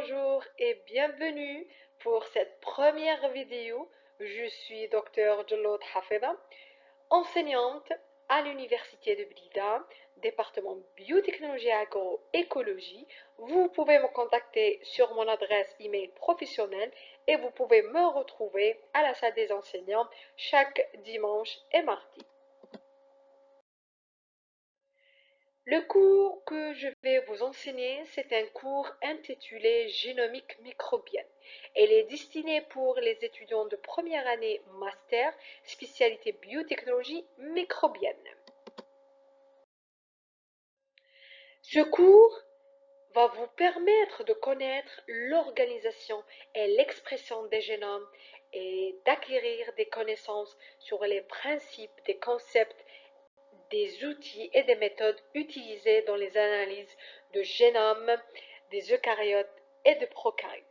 bonjour et bienvenue pour cette première vidéo. Je suis Dr Jalot Hafeda, enseignante à l'Université de Blida, département biotechnologie et agroécologie. Vous pouvez me contacter sur mon adresse email professionnelle et vous pouvez me retrouver à la salle des enseignants chaque dimanche et mardi. Le cours que je vais vous enseigner, c'est un cours intitulé Génomique microbienne. Elle est destinée pour les étudiants de première année master, spécialité biotechnologie microbienne. Ce cours va vous permettre de connaître l'organisation et l'expression des génomes et d'acquérir des connaissances sur les principes, des concepts, des outils et des méthodes utilisées dans les analyses de génomes des eucaryotes et de prokaryotes.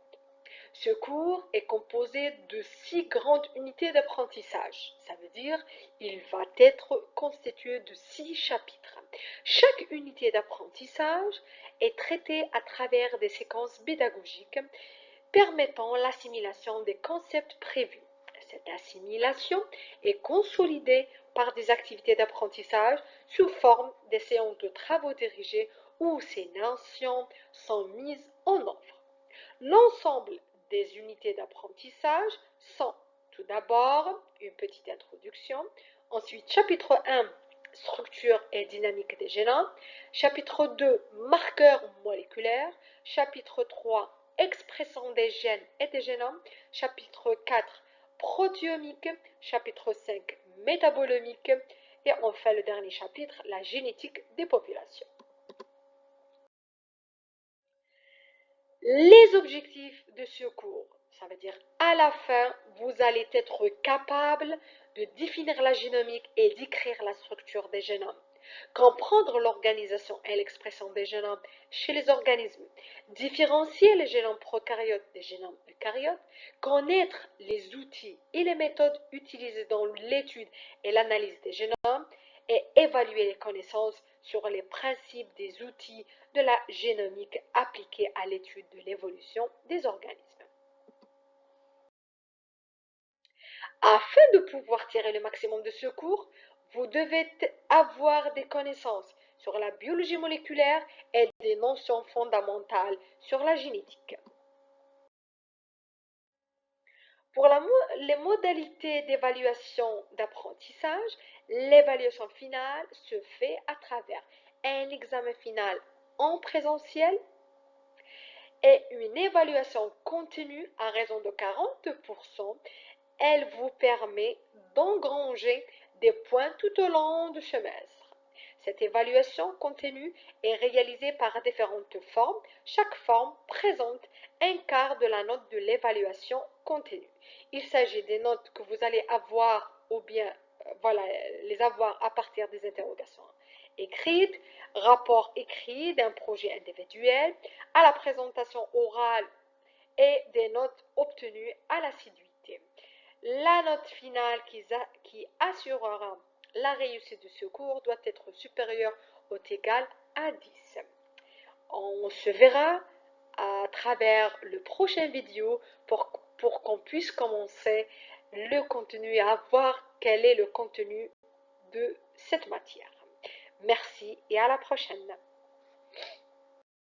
Ce cours est composé de 6 grandes unités d'apprentissage. Ça veut dire qu'il va être constitué de 6 chapitres. Chaque unité d'apprentissage est traitée à travers des séquences pédagogiques permettant l'assimilation des concepts prévus. Cette assimilation est consolidée par des activités d'apprentissage sous forme de séances de travaux dirigés où ces notions sont mises en œuvre. L'ensemble des unités d'apprentissage sont tout d'abord une petite introduction, ensuite chapitre 1, structure et dynamique des génomes, chapitre 2, marqueurs moléculaires, chapitre 3, expression des gènes et des génomes, chapitre 4, protéomique, chapitre 5, métabolomique, et enfin le dernier chapitre, la génétique des populations. Les objectifs de ce cours, ça veut dire à la fin, vous allez être capable de définir la génomique et d'écrire la structure des génomes, comprendre l'organisation et l'expression des génomes chez les organismes, différencier les génomes prokaryotes des génomes eucaryotes, connaître les outils et les méthodes utilisées dans l'étude et l'analyse des génomes et évaluer les connaissances sur les principes des outils de la génomique appliqués à l'étude de l'évolution des organismes. Afin de pouvoir tirer le maximum de ce cours, vous devez avoir des connaissances sur la biologie moléculaire et des notions fondamentales sur la génétique. Pour les modalités d'évaluation d'apprentissage, l'évaluation finale se fait à travers un examen final en présentiel et une évaluation continue à raison de 40%. Elle vous permet d'engranger des points tout au long du semestre. Cette évaluation continue est réalisée par différentes formes. Chaque forme présente un quart de la note de l'évaluation continue. Il s'agit des notes que vous allez avoir ou bien les avoir à partir des interrogations écrites, rapport écrit d'un projet individuel, à la présentation orale et des notes obtenues à l'assiduité. La note finale qui assurera la réussite de ce cours doit être supérieure ou égale à 10. On se verra à travers le prochain vidéo pour qu'on puisse commencer le contenu et voir quel est le contenu de cette matière. Merci et à la prochaine.